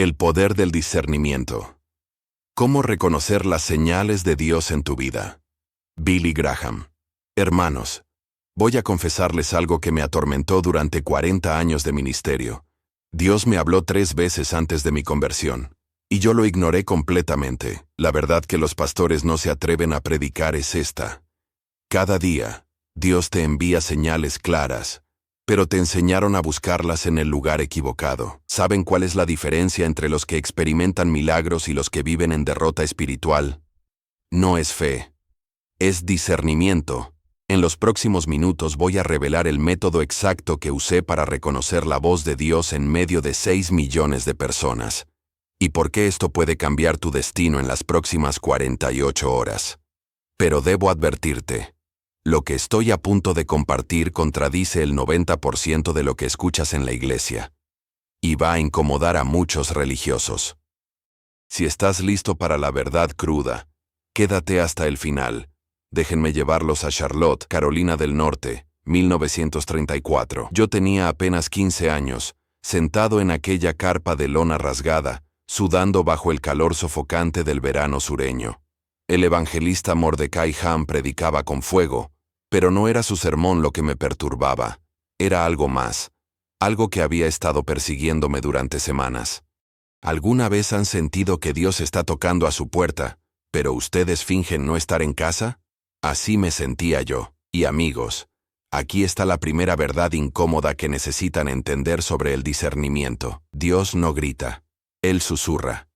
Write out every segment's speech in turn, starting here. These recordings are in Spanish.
El poder del discernimiento. ¿Cómo reconocer las señales de Dios en tu vida? Billy Graham. Hermanos, voy a confesarles algo que me atormentó durante 40 años de ministerio. Dios me habló 3 veces antes de mi conversión, y yo lo ignoré completamente. La verdad que los pastores no se atreven a predicar es esta. Cada día, Dios te envía señales claras, pero te enseñaron a buscarlas en el lugar equivocado. ¿Saben cuál es la diferencia entre los que experimentan milagros y los que viven en derrota espiritual? No es fe. Es discernimiento. En los próximos minutos voy a revelar el método exacto que usé para reconocer la voz de Dios en medio de 6 millones de personas. Y por qué esto puede cambiar tu destino en las próximas 48 horas. Pero debo advertirte. Lo que estoy a punto de compartir contradice el 90% de lo que escuchas en la iglesia. Y va a incomodar a muchos religiosos. Si estás listo para la verdad cruda, quédate hasta el final. Déjenme llevarlos a Charlotte, Carolina del Norte, 1934. Yo tenía apenas 15 años, sentado en aquella carpa de lona rasgada, sudando bajo el calor sofocante del verano sureño. El evangelista Mordecai Ham predicaba con fuego, pero no era su sermón lo que me perturbaba, era algo más, algo que había estado persiguiéndome durante semanas. ¿Alguna vez han sentido que Dios está tocando a su puerta, pero ustedes fingen no estar en casa? Así me sentía yo. Y amigos, aquí está la primera verdad incómoda que necesitan entender sobre el discernimiento. Dios no grita, Él susurra.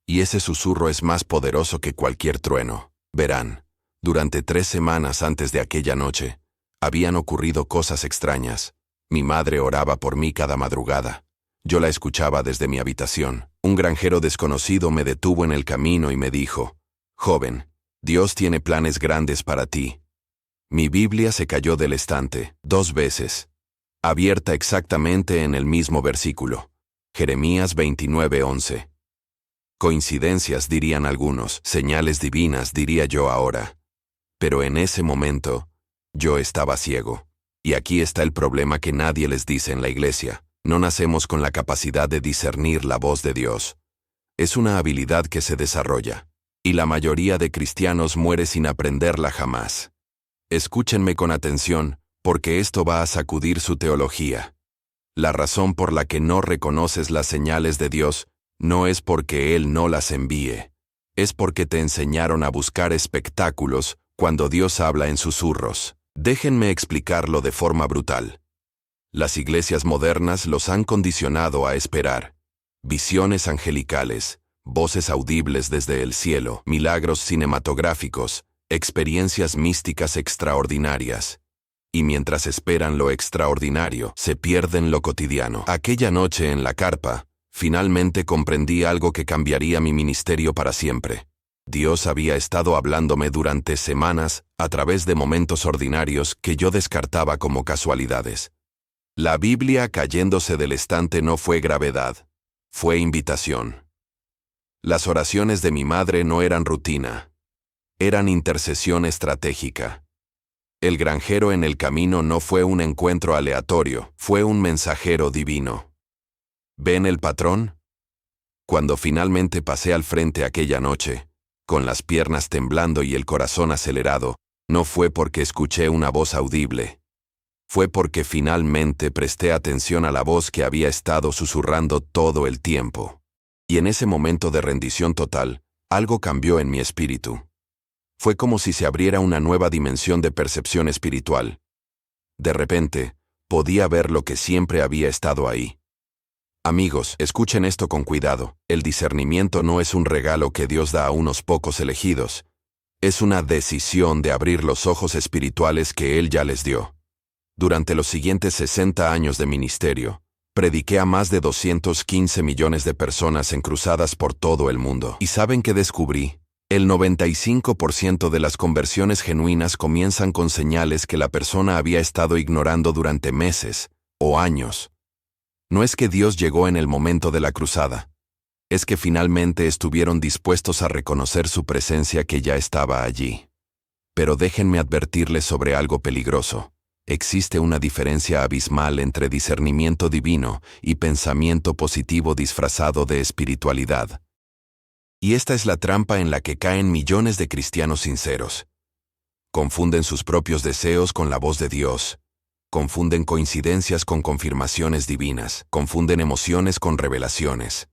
Y ese susurro es más poderoso que cualquier trueno. Verán, durante 3 semanas antes de aquella noche, habían ocurrido cosas extrañas. Mi madre oraba por mí cada madrugada. Yo la escuchaba desde mi habitación. Un granjero desconocido me detuvo en el camino y me dijo, «Joven, Dios tiene planes grandes para ti». Mi Biblia se cayó del estante 2 veces, abierta exactamente en el mismo versículo. Jeremías 29:11. Coincidencias, dirían algunos, señales divinas, diría yo ahora. Pero en ese momento, yo estaba ciego. Y aquí está el problema que nadie les dice en la iglesia. No nacemos con la capacidad de discernir la voz de Dios. Es una habilidad que se desarrolla. Y la mayoría de cristianos muere sin aprenderla jamás. Escúchenme con atención, porque esto va a sacudir su teología. La razón por la que no reconoces las señales de Dios no es porque Él no las envíe. Es porque te enseñaron a buscar espectáculos cuando Dios habla en susurros. Déjenme explicarlo de forma brutal. Las iglesias modernas los han condicionado a esperar. Visiones angelicales, voces audibles desde el cielo, milagros cinematográficos, experiencias místicas extraordinarias. Y mientras esperan lo extraordinario, se pierden lo cotidiano. Aquella noche en la carpa, finalmente comprendí algo que cambiaría mi ministerio para siempre. Dios había estado hablándome durante semanas a través de momentos ordinarios que yo descartaba como casualidades. La Biblia cayéndose del estante no fue gravedad, fue invitación. Las oraciones de mi madre no eran rutina, eran intercesión estratégica. El granjero en el camino no fue un encuentro aleatorio, fue un mensajero divino. ¿Ven el patrón? Cuando finalmente pasé al frente aquella noche, con las piernas temblando y el corazón acelerado, no fue porque escuché una voz audible. Fue porque finalmente presté atención a la voz que había estado susurrando todo el tiempo. Y en ese momento de rendición total, algo cambió en mi espíritu. Fue como si se abriera una nueva dimensión de percepción espiritual. De repente, podía ver lo que siempre había estado ahí. Amigos, escuchen esto con cuidado. El discernimiento no es un regalo que Dios da a unos pocos elegidos. Es una decisión de abrir los ojos espirituales que Él ya les dio. Durante los siguientes 60 años de ministerio, prediqué a más de 215 millones de personas en cruzadas por todo el mundo. ¿Y saben qué descubrí? El 95% de las conversiones genuinas comienzan con señales que la persona había estado ignorando durante meses o años. No es que Dios llegó en el momento de la cruzada. Es que finalmente estuvieron dispuestos a reconocer su presencia que ya estaba allí. Pero déjenme advertirles sobre algo peligroso. Existe una diferencia abismal entre discernimiento divino y pensamiento positivo disfrazado de espiritualidad. Y esta es la trampa en la que caen millones de cristianos sinceros. Confunden sus propios deseos con la voz de Dios. Confunden coincidencias con confirmaciones divinas. Confunden emociones con revelaciones.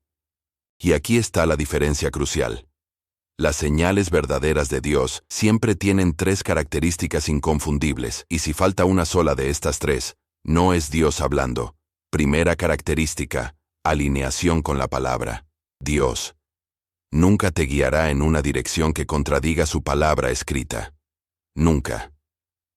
Y aquí está la diferencia crucial. Las señales verdaderas de Dios siempre tienen tres características inconfundibles, y si falta una sola de estas tres, no es Dios hablando. Primera característica, alineación con la palabra. Dios nunca te guiará en una dirección que contradiga su palabra escrita. Nunca.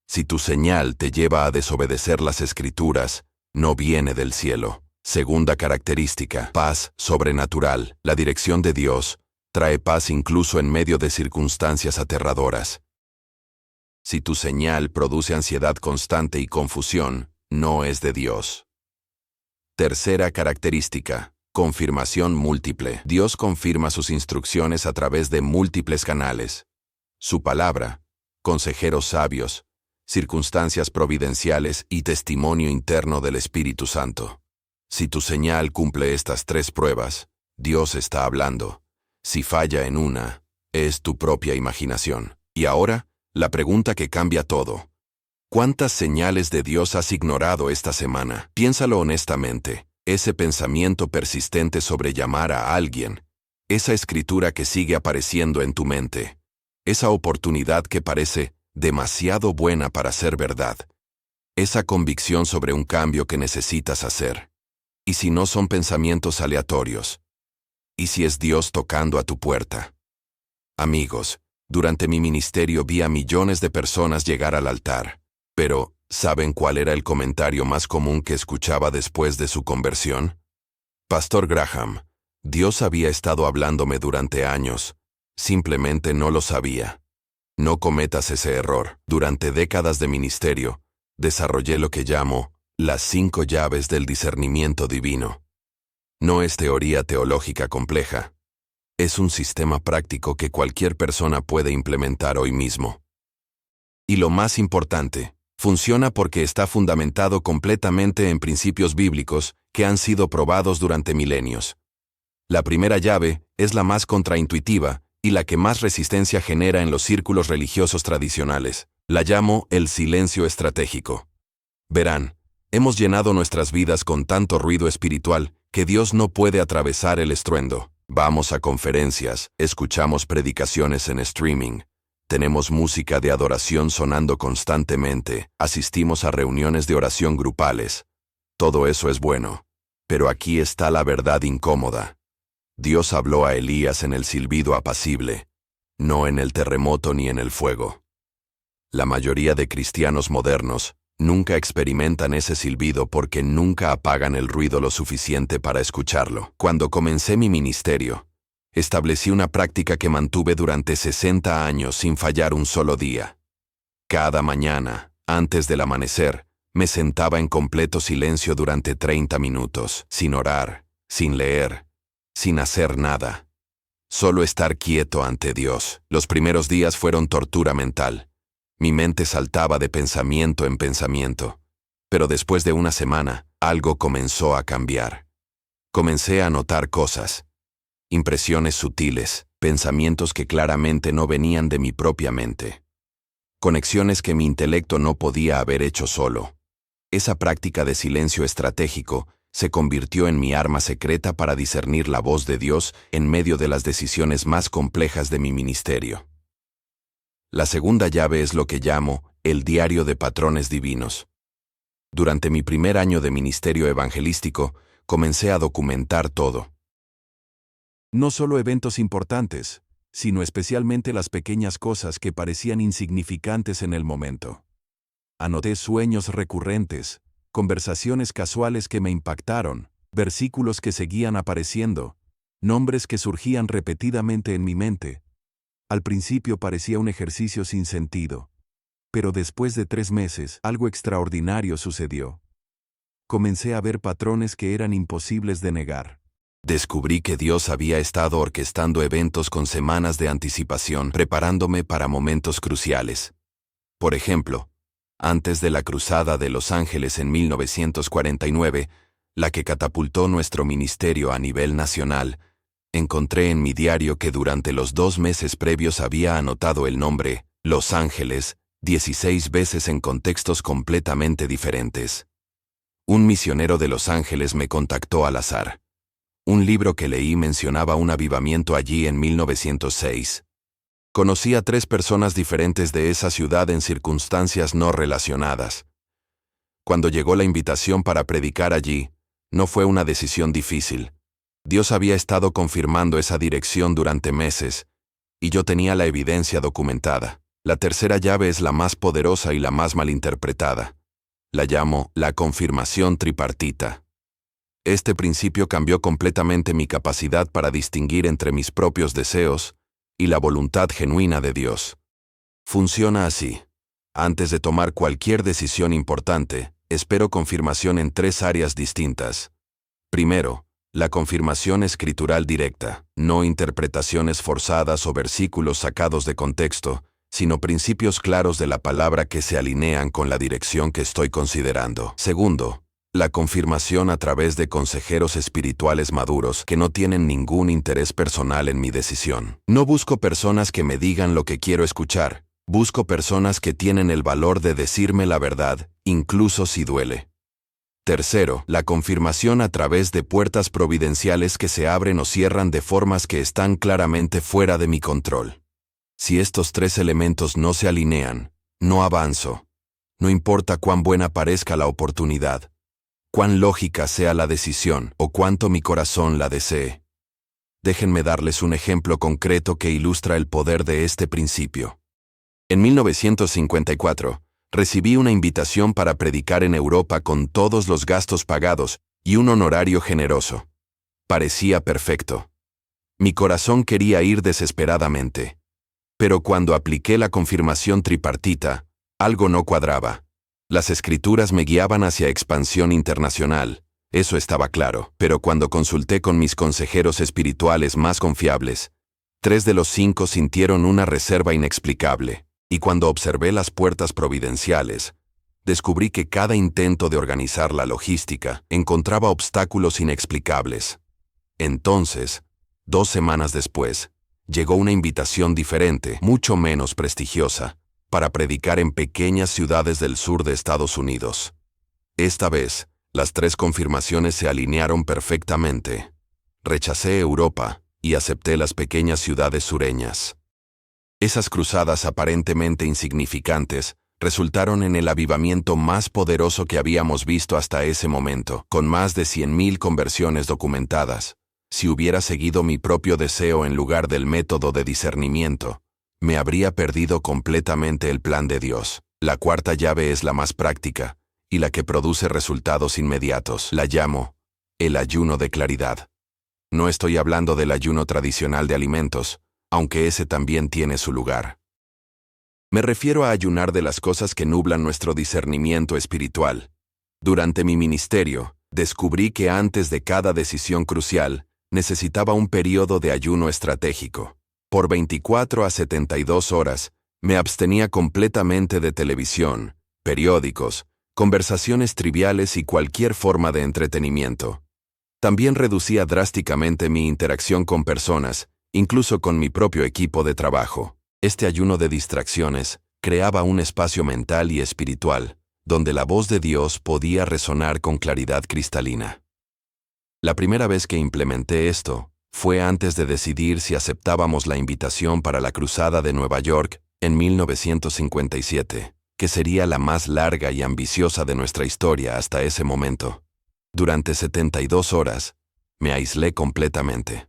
Si tu señal te lleva a desobedecer las Escrituras, no viene del cielo. Segunda característica, paz sobrenatural. La dirección de Dios trae paz incluso en medio de circunstancias aterradoras. Si tu señal produce ansiedad constante y confusión, no es de Dios. Tercera característica, confirmación múltiple. Dios confirma sus instrucciones a través de múltiples canales. Su palabra, consejeros sabios, circunstancias providenciales y testimonio interno del Espíritu Santo. Si tu señal cumple estas tres pruebas, Dios está hablando. Si falla en una, es tu propia imaginación. Y ahora, la pregunta que cambia todo. ¿Cuántas señales de Dios has ignorado esta semana? Piénsalo honestamente. Ese pensamiento persistente sobre llamar a alguien. Esa escritura que sigue apareciendo en tu mente. Esa oportunidad que parece demasiado buena para ser verdad. Esa convicción sobre un cambio que necesitas hacer. ¿Y si no son pensamientos aleatorios? ¿Y si es Dios tocando a tu puerta? Amigos, durante mi ministerio vi a millones de personas llegar al altar. Pero, ¿saben cuál era el comentario más común que escuchaba después de su conversión? Pastor Graham, Dios había estado hablándome durante años. Simplemente no lo sabía. No cometas ese error. Durante décadas de ministerio, desarrollé lo que llamo las 5 llaves del discernimiento divino. No es teoría teológica compleja. Es un sistema práctico que cualquier persona puede implementar hoy mismo. Y lo más importante, funciona porque está fundamentado completamente en principios bíblicos que han sido probados durante milenios. La primera llave es la más contraintuitiva y la que más resistencia genera en los círculos religiosos tradicionales. La llamo el silencio estratégico. Verán, hemos llenado nuestras vidas con tanto ruido espiritual que Dios no puede atravesar el estruendo. Vamos a conferencias, escuchamos predicaciones en streaming, tenemos música de adoración sonando constantemente, asistimos a reuniones de oración grupales. Todo eso es bueno. Pero aquí está la verdad incómoda. Dios habló a Elías en el silbido apacible, no en el terremoto ni en el fuego. La mayoría de cristianos modernos nunca experimentan ese silbido porque nunca apagan el ruido lo suficiente para escucharlo. Cuando comencé mi ministerio, establecí una práctica que mantuve durante 60 años sin fallar un solo día. Cada mañana, antes del amanecer, me sentaba en completo silencio durante 30 minutos, sin orar, sin leer, sin hacer nada. Solo estar quieto ante Dios. Los primeros días fueron tortura mental. Mi mente saltaba de pensamiento en pensamiento. Pero después de una semana, algo comenzó a cambiar. Comencé a notar cosas. Impresiones sutiles, pensamientos que claramente no venían de mi propia mente. Conexiones que mi intelecto no podía haber hecho solo. Esa práctica de silencio estratégico se convirtió en mi arma secreta para discernir la voz de Dios en medio de las decisiones más complejas de mi ministerio. La segunda llave es lo que llamo el diario de patrones divinos. Durante mi primer año de ministerio evangelístico, comencé a documentar todo. No solo eventos importantes, sino especialmente las pequeñas cosas que parecían insignificantes en el momento. Anoté sueños recurrentes, conversaciones casuales que me impactaron, versículos que seguían apareciendo, nombres que surgían repetidamente en mi mente. Al principio parecía un ejercicio sin sentido, pero después de 3 meses, algo extraordinario sucedió. Comencé a ver patrones que eran imposibles de negar. Descubrí que Dios había estado orquestando eventos con semanas de anticipación, preparándome para momentos cruciales. Por ejemplo, Antes de la Cruzada de Los Ángeles en 1949, la que catapultó nuestro ministerio a nivel nacional, encontré en mi diario que durante los 2 meses previos había anotado el nombre Los Ángeles 16 veces en contextos completamente diferentes. Un misionero de Los Ángeles me contactó al azar. Un libro que leí mencionaba un avivamiento allí en 1906. Conocí a 3 personas diferentes de esa ciudad en circunstancias no relacionadas. Cuando llegó la invitación para predicar allí, no fue una decisión difícil. Dios había estado confirmando esa dirección durante meses, y yo tenía la evidencia documentada. La tercera llave es la más poderosa y la más malinterpretada. La llamo la confirmación tripartita. Este principio cambió completamente mi capacidad para distinguir entre mis propios deseos y la voluntad genuina de Dios. Funciona así. Antes de tomar cualquier decisión importante, espero confirmación en 3 áreas distintas. Primero, la confirmación escritural directa, no interpretaciones forzadas o versículos sacados de contexto, sino principios claros de la palabra que se alinean con la dirección que estoy considerando. Segundo, la confirmación a través de consejeros espirituales maduros que no tienen ningún interés personal en mi decisión. No busco personas que me digan lo que quiero escuchar, busco personas que tienen el valor de decirme la verdad, incluso si duele. Tercero, la confirmación a través de puertas providenciales que se abren o cierran de formas que están claramente fuera de mi control. Si estos 3 elementos no se alinean, no avanzo. No importa cuán buena parezca la oportunidad, cuán lógica sea la decisión o cuánto mi corazón la desee. Déjenme darles un ejemplo concreto que ilustra el poder de este principio. En 1954, recibí una invitación para predicar en Europa con todos los gastos pagados y un honorario generoso. Parecía perfecto. Mi corazón quería ir desesperadamente. Pero cuando apliqué la confirmación tripartita, algo no cuadraba. Las escrituras me guiaban hacia expansión internacional, eso estaba claro, pero cuando consulté con mis consejeros espirituales más confiables, 3 de los 5 sintieron una reserva inexplicable. Y cuando observé las puertas providenciales, descubrí que cada intento de organizar la logística encontraba obstáculos inexplicables. Entonces, 2 semanas después, llegó una invitación diferente, mucho menos prestigiosa, para predicar en pequeñas ciudades del sur de Estados Unidos. Esta vez, las 3 confirmaciones se alinearon perfectamente. Rechacé Europa y acepté las pequeñas ciudades sureñas. Esas cruzadas aparentemente insignificantes resultaron en el avivamiento más poderoso que habíamos visto hasta ese momento, con más de 100,000 conversiones documentadas. Si hubiera seguido mi propio deseo en lugar del método de discernimiento, me habría perdido completamente el plan de Dios. La cuarta llave es la más práctica y la que produce resultados inmediatos. La llamo el ayuno de claridad. No estoy hablando del ayuno tradicional de alimentos, aunque ese también tiene su lugar. Me refiero a ayunar de las cosas que nublan nuestro discernimiento espiritual. Durante mi ministerio, descubrí que antes de cada decisión crucial, necesitaba un periodo de ayuno estratégico. Por 24 a 72 horas, me abstenía completamente de televisión, periódicos, conversaciones triviales y cualquier forma de entretenimiento. También reducía drásticamente mi interacción con personas, incluso con mi propio equipo de trabajo. Este ayuno de distracciones creaba un espacio mental y espiritual, donde la voz de Dios podía resonar con claridad cristalina. La primera vez que implementé esto, fue antes de decidir si aceptábamos la invitación para la Cruzada de Nueva York en 1957, que sería la más larga y ambiciosa de nuestra historia hasta ese momento. Durante 72 horas, me aislé completamente.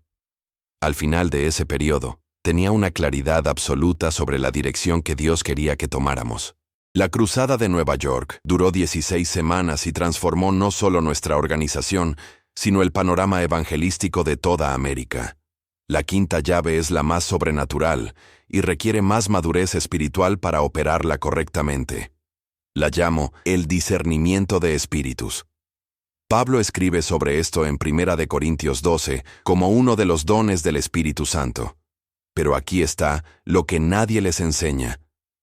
Al final de ese periodo, tenía una claridad absoluta sobre la dirección que Dios quería que tomáramos. La Cruzada de Nueva York duró 16 semanas y transformó no solo nuestra organización, sino el panorama evangelístico de toda América. La quinta llave es la más sobrenatural y requiere más madurez espiritual para operarla correctamente. La llamo el discernimiento de espíritus. Pablo escribe sobre esto en 1 Corintios 12 como uno de los dones del Espíritu Santo. Pero aquí está lo que nadie les enseña.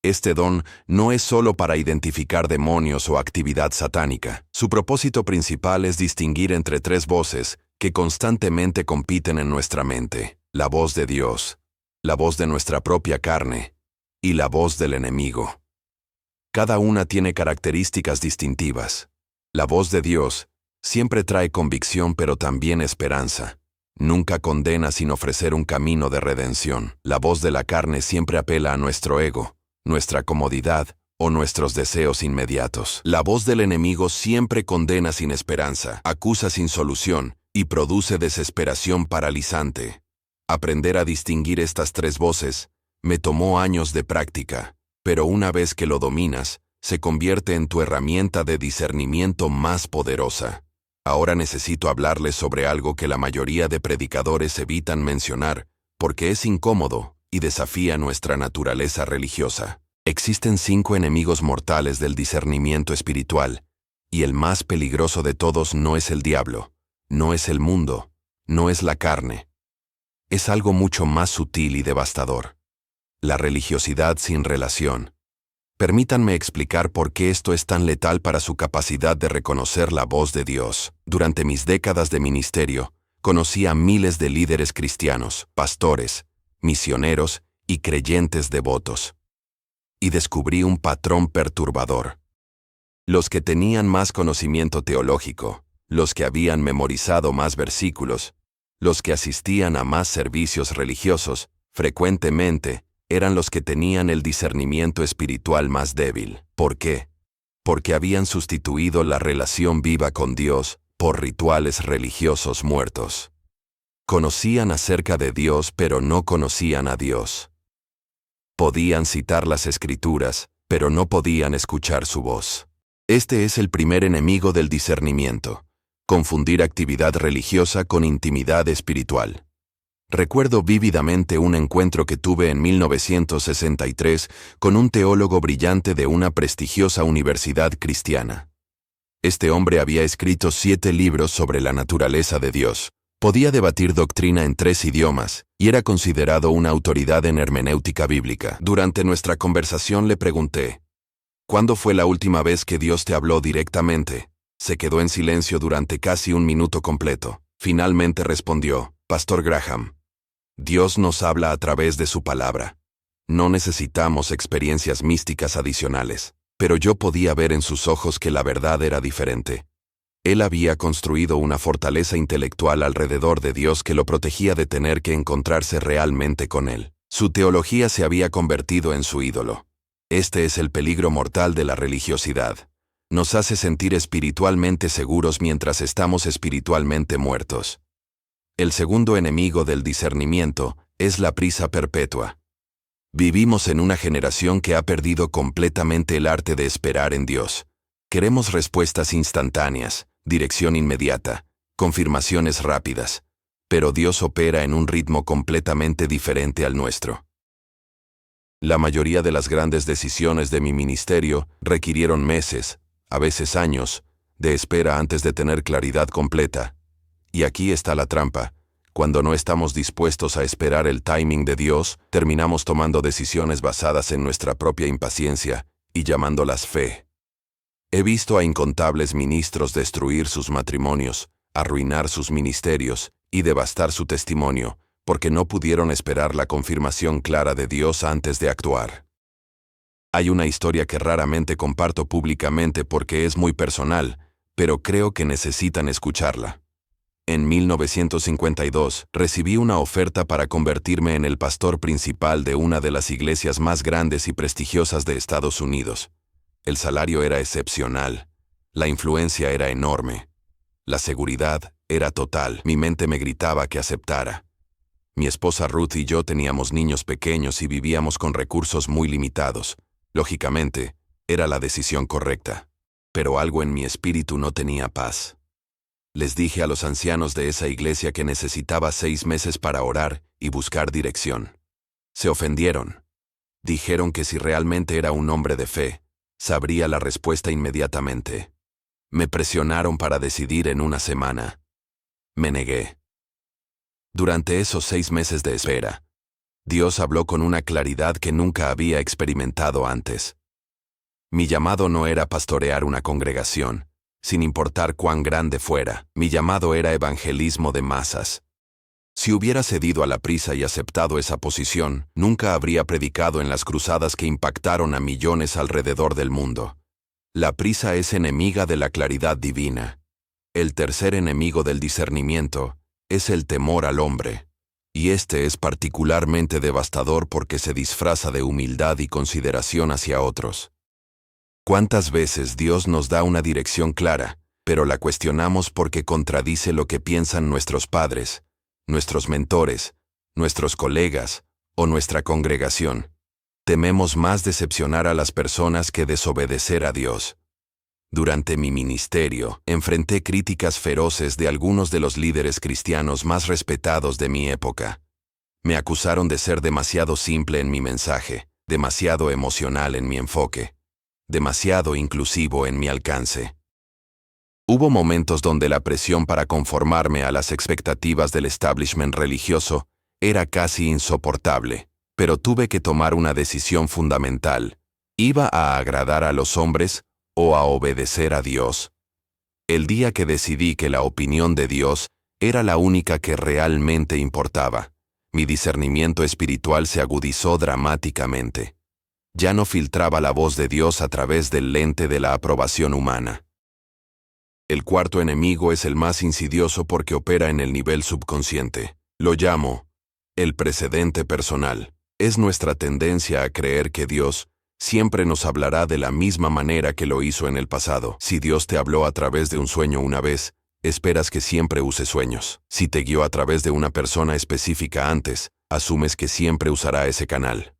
Este don no es solo para identificar demonios o actividad satánica. Su propósito principal es distinguir entre tres voces que constantemente compiten en nuestra mente: la voz de Dios, la voz de nuestra propia carne y la voz del enemigo. Cada una tiene características distintivas. La voz de Dios siempre trae convicción, pero también esperanza. Nunca condena sin ofrecer un camino de redención. La voz de la carne siempre apela a nuestro ego, nuestra comodidad o nuestros deseos inmediatos. La voz del enemigo siempre condena sin esperanza, acusa sin solución y produce desesperación paralizante. Aprender a distinguir estas tres voces me tomó años de práctica, pero una vez que lo dominas, se convierte en tu herramienta de discernimiento más poderosa. Ahora necesito hablarles sobre algo que la mayoría de predicadores evitan mencionar, porque es incómodo y desafía nuestra naturaleza religiosa. Existen 5 enemigos mortales del discernimiento espiritual, y el más peligroso de todos no es el diablo, no es el mundo, no es la carne. Es algo mucho más sutil y devastador: la religiosidad sin relación. Permítanme explicar por qué esto es tan letal para su capacidad de reconocer la voz de Dios. Durante mis décadas de ministerio, conocí a miles de líderes cristianos, pastores, misioneros y creyentes devotos. Y descubrí un patrón perturbador. Los que tenían más conocimiento teológico, los que habían memorizado más versículos, los que asistían a más servicios religiosos, frecuentemente eran los que tenían el discernimiento espiritual más débil. ¿Por qué? Porque habían sustituido la relación viva con Dios por rituales religiosos muertos. Conocían acerca de Dios, pero no conocían a Dios. Podían citar las Escrituras, pero no podían escuchar su voz. Este es el primer enemigo del discernimiento: confundir actividad religiosa con intimidad espiritual. Recuerdo vívidamente un encuentro que tuve en 1963 con un teólogo brillante de una prestigiosa universidad cristiana. Este hombre había escrito 7 libros sobre la naturaleza de Dios. Podía debatir doctrina en 3 idiomas y era considerado una autoridad en hermenéutica bíblica. Durante nuestra conversación le pregunté: ¿cuándo fue la última vez que Dios te habló directamente? Se quedó en silencio durante casi un minuto completo. Finalmente respondió: Pastor Graham, Dios nos habla a través de su palabra. No necesitamos experiencias místicas adicionales. Pero yo podía ver en sus ojos que la verdad era diferente. Él había construido una fortaleza intelectual alrededor de Dios que lo protegía de tener que encontrarse realmente con Él. Su teología se había convertido en su ídolo. Este es el peligro mortal de la religiosidad. Nos hace sentir espiritualmente seguros mientras estamos espiritualmente muertos. El segundo enemigo del discernimiento es la prisa perpetua. Vivimos en una generación que ha perdido completamente el arte de esperar en Dios. Queremos respuestas instantáneas, dirección inmediata, confirmaciones rápidas, pero Dios opera en un ritmo completamente diferente al nuestro. La mayoría de las grandes decisiones de mi ministerio requirieron meses, a veces años, de espera antes de tener claridad completa. Y aquí está la trampa: cuando no estamos dispuestos a esperar el timing de Dios, terminamos tomando decisiones basadas en nuestra propia impaciencia y llamándolas fe. He visto a incontables ministros destruir sus matrimonios, arruinar sus ministerios y devastar su testimonio, porque no pudieron esperar la confirmación clara de Dios antes de actuar. Hay una historia que raramente comparto públicamente porque es muy personal, pero creo que necesitan escucharla. En 1952, recibí una oferta para convertirme en el pastor principal de una de las iglesias más grandes y prestigiosas de Estados Unidos. El salario era excepcional, la influencia era enorme, la seguridad era total. Mi mente me gritaba que aceptara. Mi esposa Ruth y yo teníamos niños pequeños y vivíamos con recursos muy limitados. Lógicamente, era la decisión correcta. Pero algo en mi espíritu no tenía paz. Les dije a los ancianos de esa iglesia que necesitaba 6 meses para orar y buscar dirección. Se ofendieron. Dijeron que si realmente era un hombre de fe, sabría la respuesta inmediatamente. Me presionaron para decidir en una semana. Me negué. Durante esos 6 meses de espera, Dios habló con una claridad que nunca había experimentado antes. Mi llamado no era pastorear una congregación, sin importar cuán grande fuera. Mi llamado era evangelismo de masas. Si hubiera cedido a la prisa y aceptado esa posición, nunca habría predicado en las cruzadas que impactaron a millones alrededor del mundo. La prisa es enemiga de la claridad divina. El tercer enemigo del discernimiento es el temor al hombre, y este es particularmente devastador porque se disfraza de humildad y consideración hacia otros. ¿Cuántas veces Dios nos da una dirección clara, pero la cuestionamos porque contradice lo que piensan nuestros padres, nuestros mentores, nuestros colegas o nuestra congregación? Tememos más decepcionar a las personas que desobedecer a Dios. Durante mi ministerio, enfrenté críticas feroces de algunos de los líderes cristianos más respetados de mi época. Me acusaron de ser demasiado simple en mi mensaje, demasiado emocional en mi enfoque, demasiado inclusivo en mi alcance. Hubo momentos donde la presión para conformarme a las expectativas del establishment religioso era casi insoportable, pero tuve que tomar una decisión fundamental. ¿Iba a agradar a los hombres o a obedecer a Dios? El día que decidí que la opinión de Dios era la única que realmente importaba, mi discernimiento espiritual se agudizó dramáticamente. Ya no filtraba la voz de Dios a través del lente de la aprobación humana. El cuarto enemigo es el más insidioso porque opera en el nivel subconsciente. Lo llamo el precedente personal. Es nuestra tendencia a creer que Dios siempre nos hablará de la misma manera que lo hizo en el pasado. Si Dios te habló a través de un sueño una vez, esperas que siempre use sueños. Si te guió a través de una persona específica antes, asumes que siempre usará ese canal.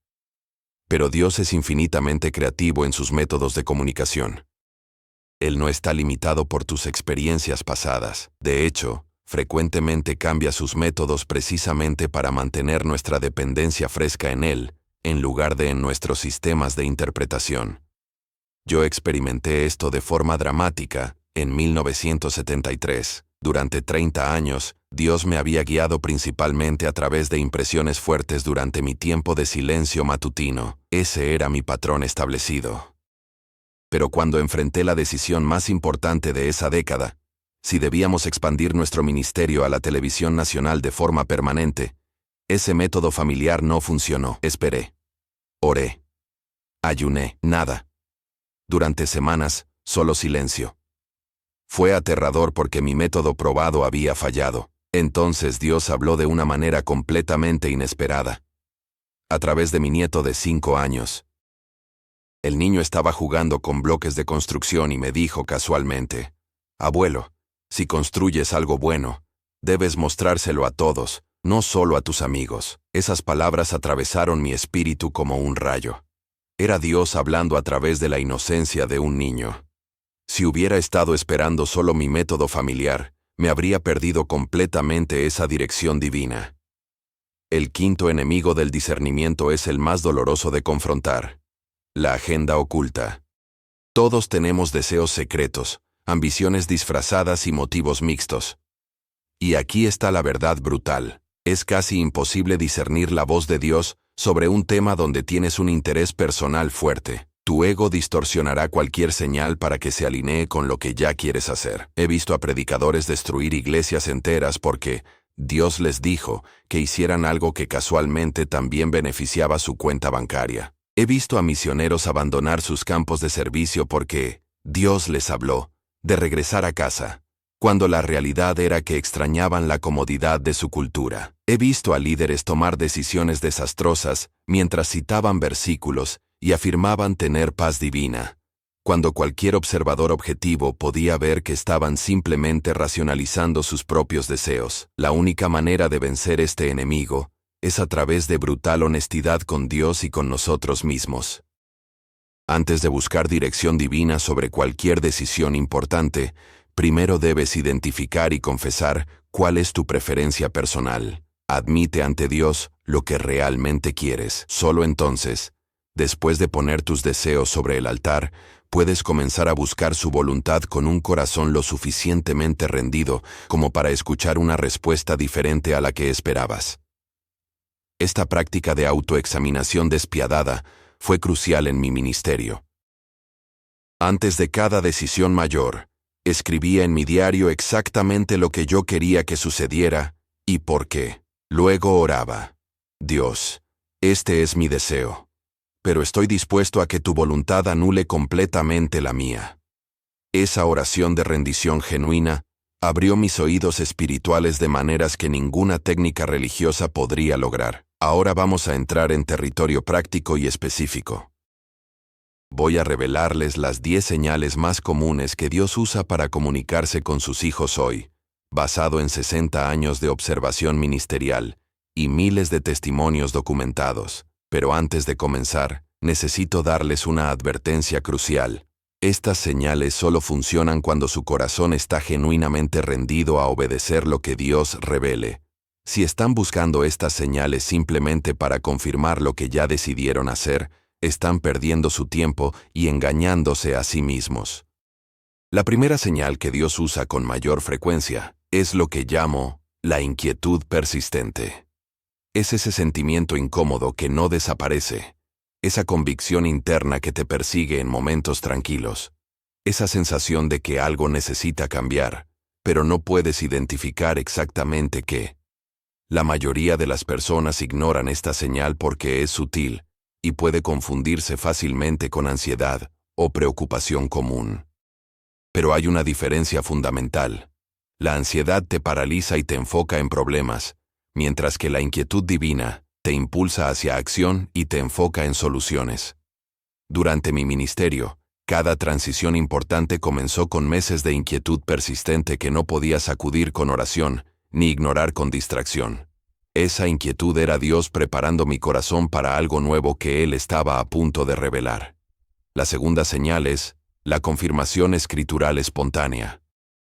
Pero Dios es infinitamente creativo en sus métodos de comunicación. Él no está limitado por tus experiencias pasadas. De hecho, frecuentemente cambia sus métodos precisamente para mantener nuestra dependencia fresca en Él, en lugar de en nuestros sistemas de interpretación. Yo experimenté esto de forma dramática en 1973. Durante 30 años, Dios me había guiado principalmente a través de impresiones fuertes durante mi tiempo de silencio matutino. Ese era mi patrón establecido. Pero cuando enfrenté la decisión más importante de esa década, si debíamos expandir nuestro ministerio a la televisión nacional de forma permanente, ese método familiar no funcionó. Esperé. Oré. Ayuné. Nada. Durante semanas, solo silencio. Fue aterrador porque mi método probado había fallado. Entonces Dios habló de una manera completamente inesperada. A través de mi nieto de 5 años. El niño estaba jugando con bloques de construcción y me dijo casualmente: «Abuelo, si construyes algo bueno, debes mostrárselo a todos, no solo a tus amigos». Esas palabras atravesaron mi espíritu como un rayo. Era Dios hablando a través de la inocencia de un niño. Si hubiera estado esperando solo mi método familiar, me habría perdido completamente esa dirección divina. El quinto enemigo del discernimiento es el más doloroso de confrontar: la agenda oculta. Todos tenemos deseos secretos, ambiciones disfrazadas y motivos mixtos. Y aquí está la verdad brutal. Es casi imposible discernir la voz de Dios sobre un tema donde tienes un interés personal fuerte. Tu ego distorsionará cualquier señal para que se alinee con lo que ya quieres hacer. He visto a predicadores destruir iglesias enteras porque Dios les dijo que hicieran algo que casualmente también beneficiaba su cuenta bancaria. He visto a misioneros abandonar sus campos de servicio porque Dios les habló de regresar a casa, cuando la realidad era que extrañaban la comodidad de su cultura. He visto a líderes tomar decisiones desastrosas mientras citaban versículos y afirmaban tener paz divina, cuando cualquier observador objetivo podía ver que estaban simplemente racionalizando sus propios deseos. La única manera de vencer este enemigo es a través de brutal honestidad con Dios y con nosotros mismos. Antes de buscar dirección divina sobre cualquier decisión importante, primero debes identificar y confesar cuál es tu preferencia personal. Admite ante Dios lo que realmente quieres. Solo entonces, después de poner tus deseos sobre el altar, puedes comenzar a buscar su voluntad con un corazón lo suficientemente rendido como para escuchar una respuesta diferente a la que esperabas. Esta práctica de autoexaminación despiadada fue crucial en mi ministerio. Antes de cada decisión mayor, escribía en mi diario exactamente lo que yo quería que sucediera y por qué. Luego oraba: Dios, este es mi deseo, pero estoy dispuesto a que tu voluntad anule completamente la mía. Esa oración de rendición genuina abrió mis oídos espirituales de maneras que ninguna técnica religiosa podría lograr. Ahora vamos a entrar en territorio práctico y específico. Voy a revelarles las 10 señales más comunes que Dios usa para comunicarse con sus hijos hoy, basado en 60 años de observación ministerial y miles de testimonios documentados. Pero antes de comenzar, necesito darles una advertencia crucial. Estas señales solo funcionan cuando su corazón está genuinamente rendido a obedecer lo que Dios revele. Si están buscando estas señales simplemente para confirmar lo que ya decidieron hacer, están perdiendo su tiempo y engañándose a sí mismos. La primera señal que Dios usa con mayor frecuencia es lo que llamo la inquietud persistente. Es ese sentimiento incómodo que no desaparece, esa convicción interna que te persigue en momentos tranquilos, esa sensación de que algo necesita cambiar, pero no puedes identificar exactamente qué. La mayoría de las personas ignoran esta señal porque es sutil y puede confundirse fácilmente con ansiedad o preocupación común. Pero hay una diferencia fundamental. La ansiedad te paraliza y te enfoca en problemas, mientras que la inquietud divina te impulsa hacia acción y te enfoca en soluciones. Durante mi ministerio, cada transición importante comenzó con meses de inquietud persistente que no podía sacudir con oración, ni ignorar con distracción. Esa inquietud era Dios preparando mi corazón para algo nuevo que Él estaba a punto de revelar. La segunda señal es la confirmación escritural espontánea.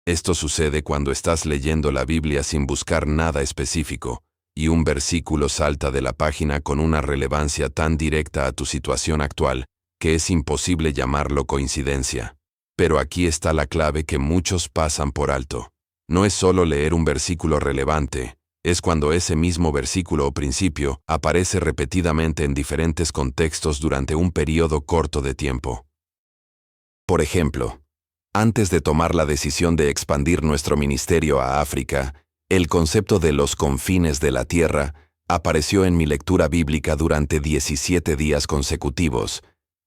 Esto sucede cuando estás leyendo la Biblia sin buscar nada específico, y un versículo salta de la página con una relevancia tan directa a tu situación actual, que es imposible llamarlo coincidencia. Pero aquí está la clave que muchos pasan por alto. No es solo leer un versículo relevante, es cuando ese mismo versículo o principio aparece repetidamente en diferentes contextos durante un periodo corto de tiempo. Por ejemplo, antes de tomar la decisión de expandir nuestro ministerio a África, el concepto de los confines de la tierra apareció en mi lectura bíblica durante 17 días consecutivos,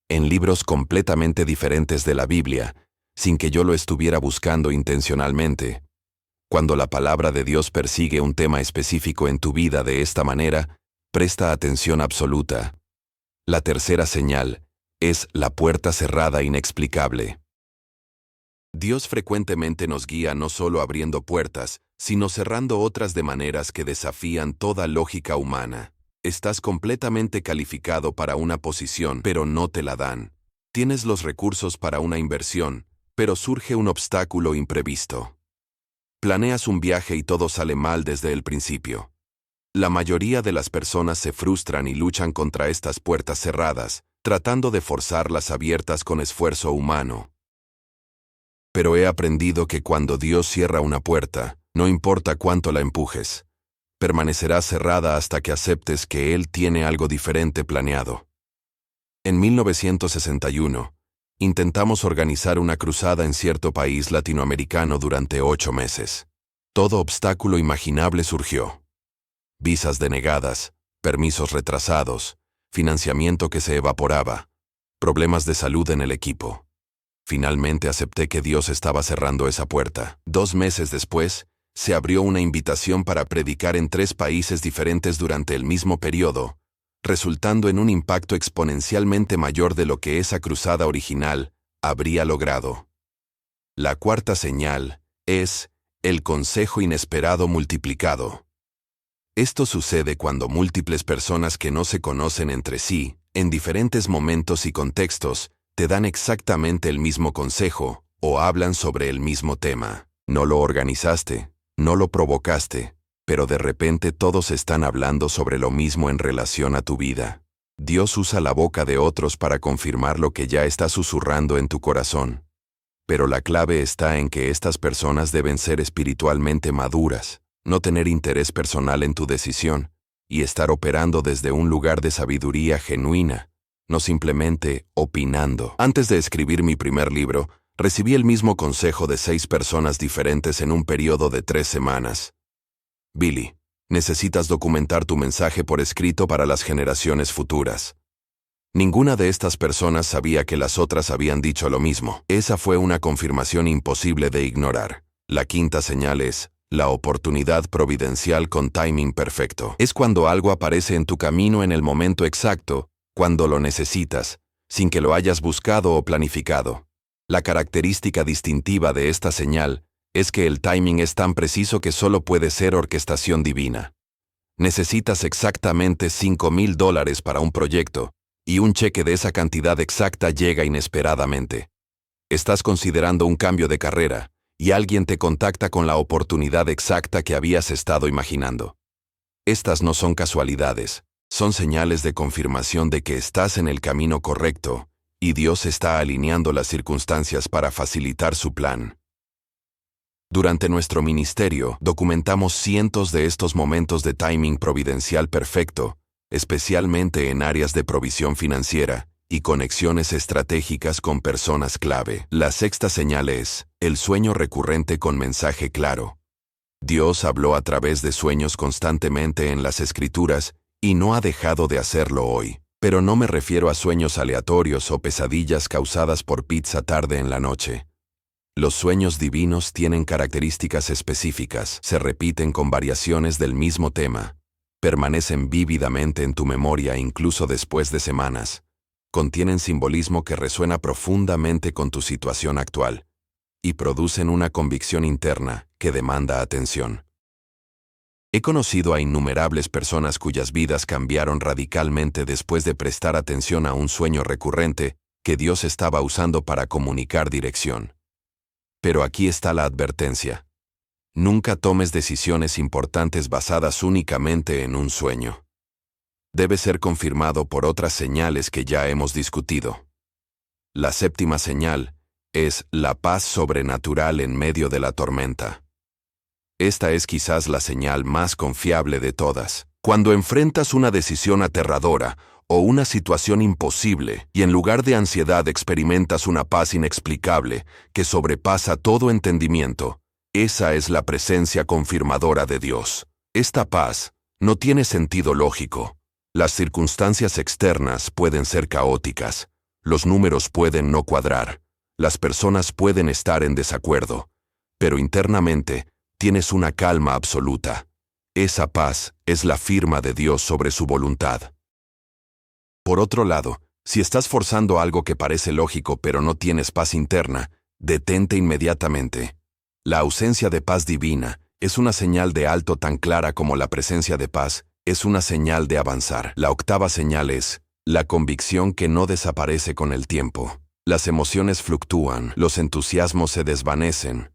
en libros completamente diferentes de la Biblia, sin que yo lo estuviera buscando intencionalmente. Cuando la palabra de Dios persigue un tema específico en tu vida de esta manera, presta atención absoluta. La tercera señal es la puerta cerrada inexplicable. Dios frecuentemente nos guía no solo abriendo puertas, sino cerrando otras de maneras que desafían toda lógica humana. Estás completamente calificado para una posición, pero no te la dan. Tienes los recursos para una inversión, pero surge un obstáculo imprevisto. Planeas un viaje y todo sale mal desde el principio. La mayoría de las personas se frustran y luchan contra estas puertas cerradas, tratando de forzarlas abiertas con esfuerzo humano. Pero he aprendido que cuando Dios cierra una puerta, no importa cuánto la empujes, permanecerá cerrada hasta que aceptes que Él tiene algo diferente planeado. En 1961, intentamos organizar una cruzada en cierto país latinoamericano durante 8 meses. Todo obstáculo imaginable surgió. Visas denegadas, permisos retrasados, financiamiento que se evaporaba, problemas de salud en el equipo. Finalmente acepté que Dios estaba cerrando esa puerta. 2 meses después, se abrió una invitación para predicar en 3 países diferentes durante el mismo periodo, resultando en un impacto exponencialmente mayor de lo que esa cruzada original habría logrado. La cuarta señal es el consejo inesperado multiplicado. Esto sucede cuando múltiples personas que no se conocen entre sí, en diferentes momentos y contextos, te dan exactamente el mismo consejo o hablan sobre el mismo tema. No lo organizaste, no lo provocaste, pero de repente todos están hablando sobre lo mismo en relación a tu vida. Dios usa la boca de otros para confirmar lo que ya está susurrando en tu corazón. Pero la clave está en que estas personas deben ser espiritualmente maduras, no tener interés personal en tu decisión, y estar operando desde un lugar de sabiduría genuina, no simplemente opinando. Antes de escribir mi primer libro, recibí el mismo consejo de 6 personas diferentes en un periodo de 3 semanas. Billy, necesitas documentar tu mensaje por escrito para las generaciones futuras. Ninguna de estas personas sabía que las otras habían dicho lo mismo. Esa fue una confirmación imposible de ignorar. La quinta señal es la oportunidad providencial con timing perfecto. Es cuando algo aparece en tu camino en el momento exacto, cuando lo necesitas, sin que lo hayas buscado o planificado. La característica distintiva de esta señal es que el timing es tan preciso que solo puede ser orquestación divina. Necesitas exactamente $5,000 para un proyecto, y un cheque de esa cantidad exacta llega inesperadamente. Estás considerando un cambio de carrera, y alguien te contacta con la oportunidad exacta que habías estado imaginando. Estas no son casualidades, son señales de confirmación de que estás en el camino correcto, y Dios está alineando las circunstancias para facilitar su plan. Durante nuestro ministerio, documentamos cientos de estos momentos de timing providencial perfecto, especialmente en áreas de provisión financiera y conexiones estratégicas con personas clave. La sexta señal es el sueño recurrente con mensaje claro. Dios habló a través de sueños constantemente en las Escrituras y no ha dejado de hacerlo hoy. Pero no me refiero a sueños aleatorios o pesadillas causadas por pizza tarde en la noche. Los sueños divinos tienen características específicas, se repiten con variaciones del mismo tema, permanecen vívidamente en tu memoria incluso después de semanas, contienen simbolismo que resuena profundamente con tu situación actual, y producen una convicción interna que demanda atención. He conocido a innumerables personas cuyas vidas cambiaron radicalmente después de prestar atención a un sueño recurrente que Dios estaba usando para comunicar dirección. Pero aquí está la advertencia. Nunca tomes decisiones importantes basadas únicamente en un sueño. Debe ser confirmado por otras señales que ya hemos discutido. La séptima señal es la paz sobrenatural en medio de la tormenta. Esta es quizás la señal más confiable de todas. Cuando enfrentas una decisión aterradora o una situación imposible y en lugar de ansiedad experimentas una paz inexplicable que sobrepasa todo entendimiento, esa es la presencia confirmadora de Dios. Esta paz no tiene sentido lógico. Las circunstancias externas pueden ser caóticas, los números pueden no cuadrar, las personas pueden estar en desacuerdo, pero internamente tienes una calma absoluta. Esa paz es la firma de Dios sobre su voluntad. Por otro lado, si estás forzando algo que parece lógico pero no tienes paz interna, detente inmediatamente. La ausencia de paz divina es una señal de alto tan clara como la presencia de paz es una señal de avanzar. La octava señal es la convicción que no desaparece con el tiempo. Las emociones fluctúan, los entusiasmos se desvanecen,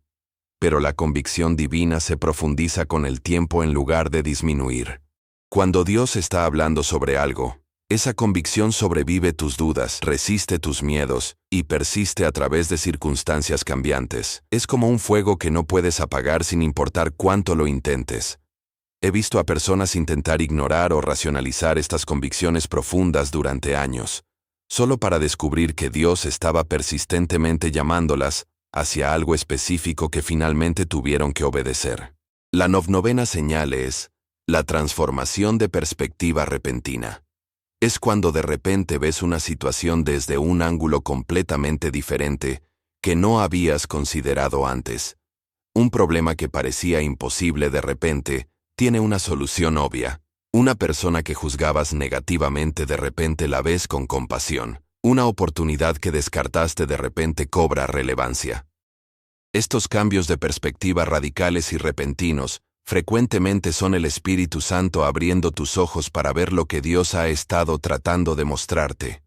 pero la convicción divina se profundiza con el tiempo en lugar de disminuir. Cuando Dios está hablando sobre algo, esa convicción sobrevive tus dudas, resiste tus miedos y persiste a través de circunstancias cambiantes. Es como un fuego que no puedes apagar sin importar cuánto lo intentes. He visto a personas intentar ignorar o racionalizar estas convicciones profundas durante años, solo para descubrir que Dios estaba persistentemente llamándolas hacia algo específico que finalmente tuvieron que obedecer. La novena señal es la transformación de perspectiva repentina. Es cuando de repente ves una situación desde un ángulo completamente diferente que no habías considerado antes. Un problema que parecía imposible de repente tiene una solución obvia. Una persona que juzgabas negativamente de repente la ves con compasión. Una oportunidad que descartaste de repente cobra relevancia. Estos cambios de perspectiva radicales y repentinos frecuentemente son el Espíritu Santo abriendo tus ojos para ver lo que Dios ha estado tratando de mostrarte.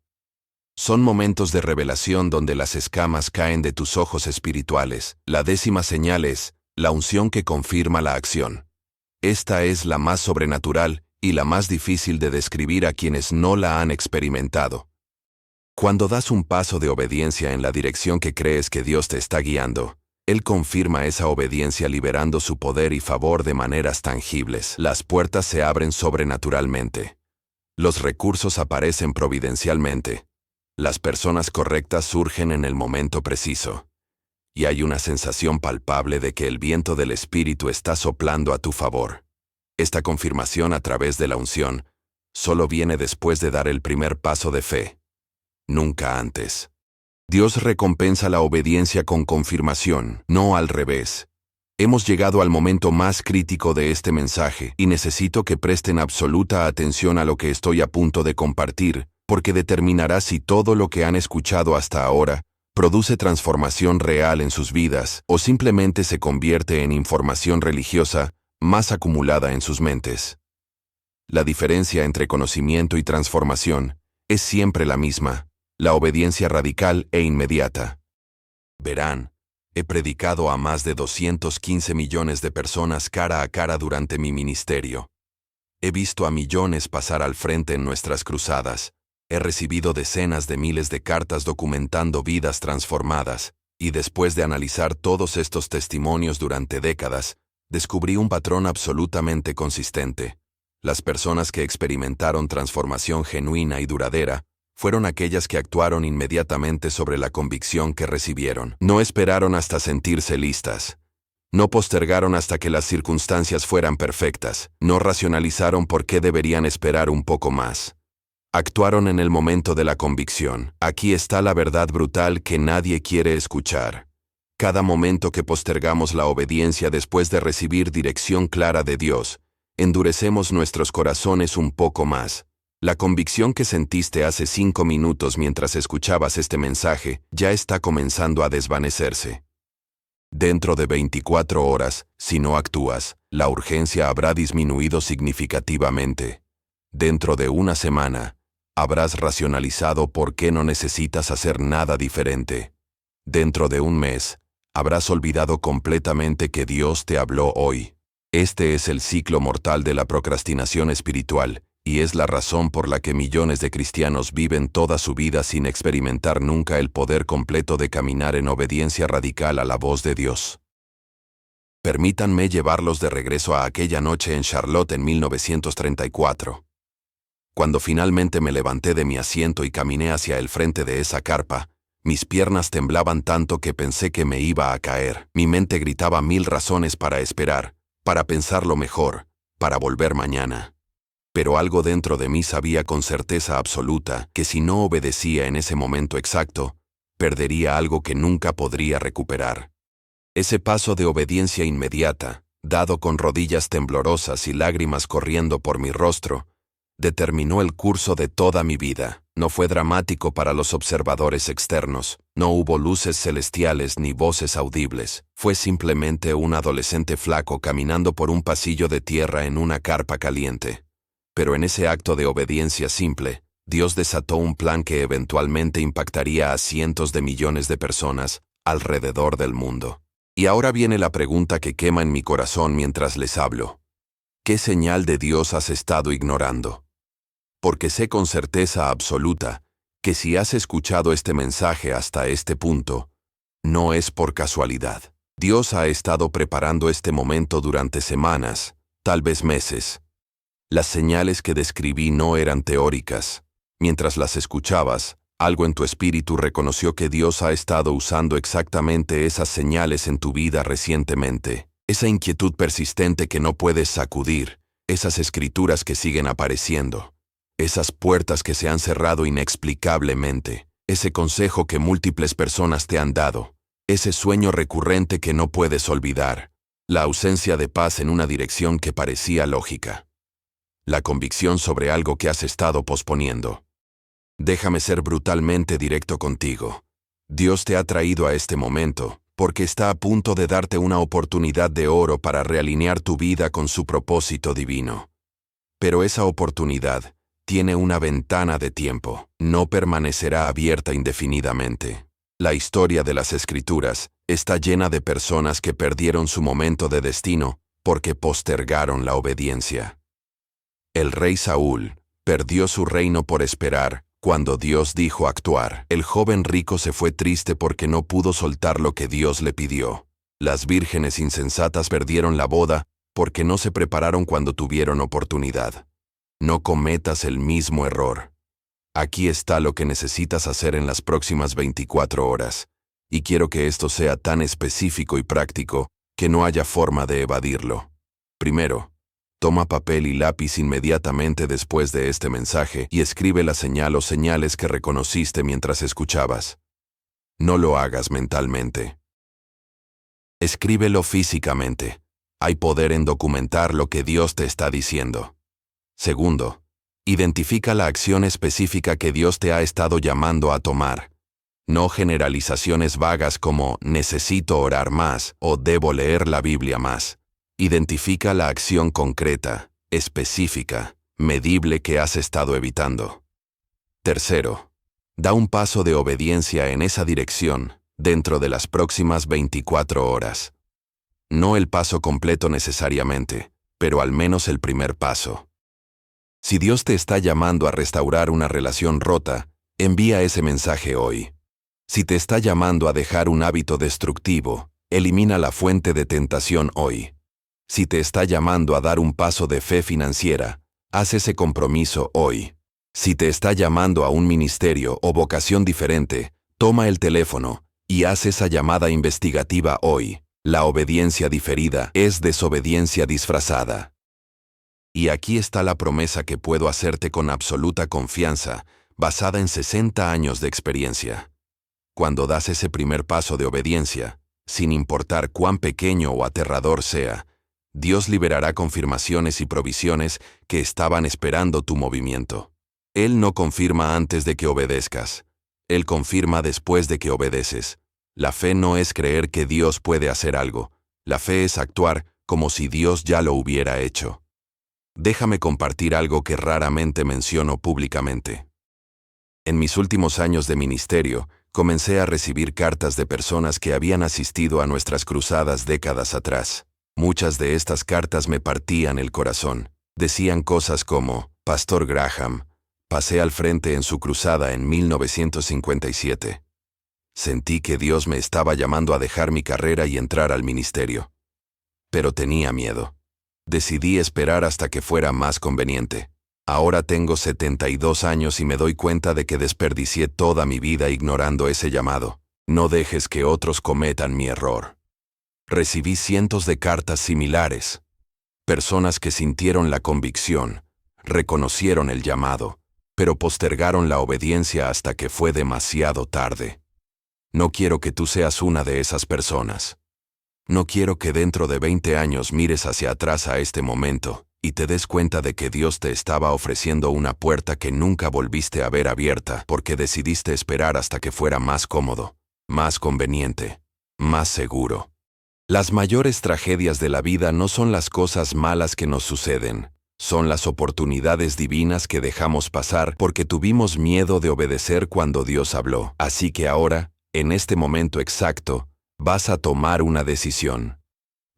Son momentos de revelación donde las escamas caen de tus ojos espirituales. La 10ª señal es la unción que confirma la acción. Esta es la más sobrenatural y la más difícil de describir a quienes no la han experimentado. Cuando das un paso de obediencia en la dirección que crees que Dios te está guiando, Él confirma esa obediencia liberando su poder y favor de maneras tangibles. Las puertas se abren sobrenaturalmente. Los recursos aparecen providencialmente. Las personas correctas surgen en el momento preciso. Y hay una sensación palpable de que el viento del Espíritu está soplando a tu favor. Esta confirmación a través de la unción solo viene después de dar el primer paso de fe, nunca antes. Dios recompensa la obediencia con confirmación, no al revés. Hemos llegado al momento más crítico de este mensaje y necesito que presten absoluta atención a lo que estoy a punto de compartir, porque determinará si todo lo que han escuchado hasta ahora produce transformación real en sus vidas o simplemente se convierte en información religiosa más acumulada en sus mentes. La diferencia entre conocimiento y transformación es siempre la misma, la obediencia radical e inmediata. Verán, he predicado a más de 215 millones de personas cara a cara durante mi ministerio. He visto a millones pasar al frente en nuestras cruzadas. He recibido decenas de miles de cartas documentando vidas transformadas, y después de analizar todos estos testimonios durante décadas, descubrí un patrón absolutamente consistente. Las personas que experimentaron transformación genuina y duradera fueron aquellas que actuaron inmediatamente sobre la convicción que recibieron. No esperaron hasta sentirse listas. No postergaron hasta que las circunstancias fueran perfectas. No racionalizaron por qué deberían esperar un poco más. Actuaron en el momento de la convicción. Aquí está la verdad brutal que nadie quiere escuchar. Cada momento que postergamos la obediencia después de recibir dirección clara de Dios, endurecemos nuestros corazones un poco más. La convicción que sentiste hace 5 minutos mientras escuchabas este mensaje ya está comenzando a desvanecerse. Dentro de 24 horas, si no actúas, la urgencia habrá disminuido significativamente. Dentro de una semana, habrás racionalizado por qué no necesitas hacer nada diferente. Dentro de un mes, habrás olvidado completamente que Dios te habló hoy. Este es el ciclo mortal de la procrastinación espiritual, y es la razón por la que millones de cristianos viven toda su vida sin experimentar nunca el poder completo de caminar en obediencia radical a la voz de Dios. Permítanme llevarlos de regreso a aquella noche en Charlotte en 1934. Cuando finalmente me levanté de mi asiento y caminé hacia el frente de esa carpa, mis piernas temblaban tanto que pensé que me iba a caer. Mi mente gritaba 1000 razones para esperar, para pensarlo mejor, para volver mañana. Pero algo dentro de mí sabía con certeza absoluta que si no obedecía en ese momento exacto, perdería algo que nunca podría recuperar. Ese paso de obediencia inmediata, dado con rodillas temblorosas y lágrimas corriendo por mi rostro, determinó el curso de toda mi vida. No fue dramático para los observadores externos, no hubo luces celestiales ni voces audibles. Fue simplemente un adolescente flaco caminando por un pasillo de tierra en una carpa caliente. Pero en ese acto de obediencia simple, Dios desató un plan que eventualmente impactaría a cientos de millones de personas alrededor del mundo. Y ahora viene la pregunta que quema en mi corazón mientras les hablo. ¿Qué señal de Dios has estado ignorando? Porque sé con certeza absoluta que si has escuchado este mensaje hasta este punto, no es por casualidad. Dios ha estado preparando este momento durante semanas, tal vez meses. Las señales que describí no eran teóricas. Mientras las escuchabas, algo en tu espíritu reconoció que Dios ha estado usando exactamente esas señales en tu vida recientemente. Esa inquietud persistente que no puedes sacudir, esas escrituras que siguen apareciendo. Esas puertas que se han cerrado inexplicablemente, ese consejo que múltiples personas te han dado, ese sueño recurrente que no puedes olvidar, la ausencia de paz en una dirección que parecía lógica, la convicción sobre algo que has estado posponiendo. Déjame ser brutalmente directo contigo. Dios te ha traído a este momento, porque está a punto de darte una oportunidad de oro para realinear tu vida con su propósito divino. Pero esa oportunidad tiene una ventana de tiempo, no permanecerá abierta indefinidamente. La historia de las Escrituras está llena de personas que perdieron su momento de destino porque postergaron la obediencia. El rey Saúl perdió su reino por esperar cuando Dios dijo actuar. El joven rico se fue triste porque no pudo soltar lo que Dios le pidió. Las vírgenes insensatas perdieron la boda porque no se prepararon cuando tuvieron oportunidad. No cometas el mismo error. Aquí está lo que necesitas hacer en las próximas 24 horas, y quiero que esto sea tan específico y práctico que no haya forma de evadirlo. Primero, toma papel y lápiz inmediatamente después de este mensaje y escribe la señal o señales que reconociste mientras escuchabas. No lo hagas mentalmente. Escríbelo físicamente. Hay poder en documentar lo que Dios te está diciendo. Segundo, identifica la acción específica que Dios te ha estado llamando a tomar. No generalizaciones vagas como necesito orar más o debo leer la Biblia más. Identifica la acción concreta, específica, medible que has estado evitando. Tercero, da un paso de obediencia en esa dirección dentro de las próximas 24 horas. No el paso completo necesariamente, pero al menos el primer paso. Si Dios te está llamando a restaurar una relación rota, envía ese mensaje hoy. Si te está llamando a dejar un hábito destructivo, elimina la fuente de tentación hoy. Si te está llamando a dar un paso de fe financiera, haz ese compromiso hoy. Si te está llamando a un ministerio o vocación diferente, toma el teléfono y haz esa llamada investigativa hoy. La obediencia diferida es desobediencia disfrazada. Y aquí está la promesa que puedo hacerte con absoluta confianza, basada en 60 años de experiencia. Cuando das ese primer paso de obediencia, sin importar cuán pequeño o aterrador sea, Dios liberará confirmaciones y provisiones que estaban esperando tu movimiento. Él no confirma antes de que obedezcas. Él confirma después de que obedeces. La fe no es creer que Dios puede hacer algo. La fe es actuar como si Dios ya lo hubiera hecho. Déjame compartir algo que raramente menciono públicamente. En mis últimos años de ministerio, comencé a recibir cartas de personas que habían asistido a nuestras cruzadas décadas atrás. Muchas de estas cartas me partían el corazón. Decían cosas como, Pastor Graham, pasé al frente en su cruzada en 1957. Sentí que Dios me estaba llamando a dejar mi carrera y entrar al ministerio. Pero tenía miedo. Decidí esperar hasta que fuera más conveniente. Ahora tengo 72 años y me doy cuenta de que desperdicié toda mi vida ignorando ese llamado. No dejes que otros cometan mi error. Recibí cientos de cartas similares. Personas que sintieron la convicción, reconocieron el llamado, pero postergaron la obediencia hasta que fue demasiado tarde. No quiero que tú seas una de esas personas. No quiero que dentro de 20 años mires hacia atrás a este momento y te des cuenta de que Dios te estaba ofreciendo una puerta que nunca volviste a ver abierta porque decidiste esperar hasta que fuera más cómodo, más conveniente, más seguro. Las mayores tragedias de la vida no son las cosas malas que nos suceden, son las oportunidades divinas que dejamos pasar porque tuvimos miedo de obedecer cuando Dios habló. Así que ahora, en este momento exacto, vas a tomar una decisión.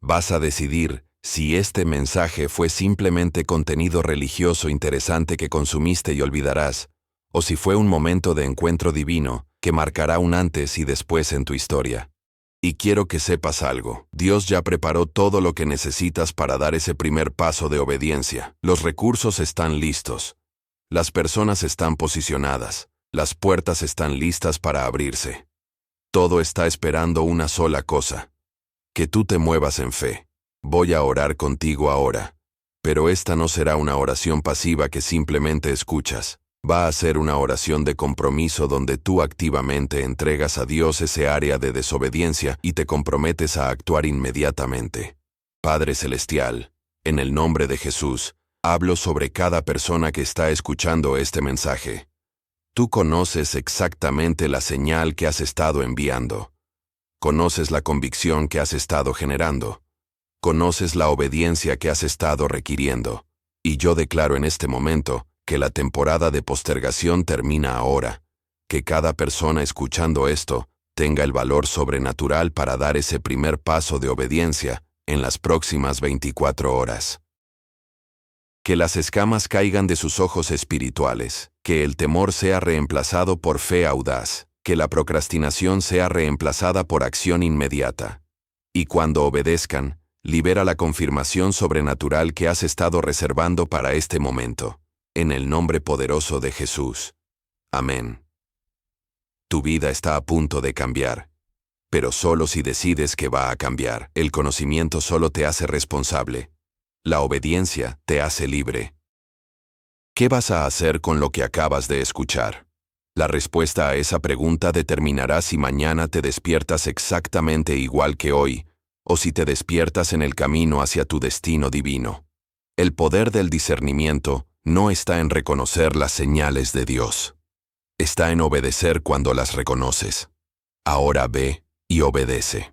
Vas a decidir si este mensaje fue simplemente contenido religioso interesante que consumiste y olvidarás, o si fue un momento de encuentro divino que marcará un antes y después en tu historia. Y quiero que sepas algo. Dios ya preparó todo lo que necesitas para dar ese primer paso de obediencia. Los recursos están listos. Las personas están posicionadas. Las puertas están listas para abrirse. Todo está esperando una sola cosa. Que tú te muevas en fe. Voy a orar contigo ahora. Pero esta no será una oración pasiva que simplemente escuchas. Va a ser una oración de compromiso donde tú activamente entregas a Dios ese área de desobediencia y te comprometes a actuar inmediatamente. Padre Celestial, en el nombre de Jesús, hablo sobre cada persona que está escuchando este mensaje. Tú conoces exactamente la señal que has estado enviando. Conoces la convicción que has estado generando. Conoces la obediencia que has estado requiriendo. Y yo declaro en este momento que la temporada de postergación termina ahora. Que cada persona escuchando esto tenga el valor sobrenatural para dar ese primer paso de obediencia en las próximas 24 horas. Que las escamas caigan de sus ojos espirituales, que el temor sea reemplazado por fe audaz, que la procrastinación sea reemplazada por acción inmediata. Y cuando obedezcan, libera la confirmación sobrenatural que has estado reservando para este momento. En el nombre poderoso de Jesús. Amén. Tu vida está a punto de cambiar, pero solo si decides que va a cambiar. El conocimiento solo te hace responsable. La obediencia te hace libre. ¿Qué vas a hacer con lo que acabas de escuchar? La respuesta a esa pregunta determinará si mañana te despiertas exactamente igual que hoy, o si te despiertas en el camino hacia tu destino divino. El poder del discernimiento no está en reconocer las señales de Dios. Está en obedecer cuando las reconoces. Ahora ve y obedece.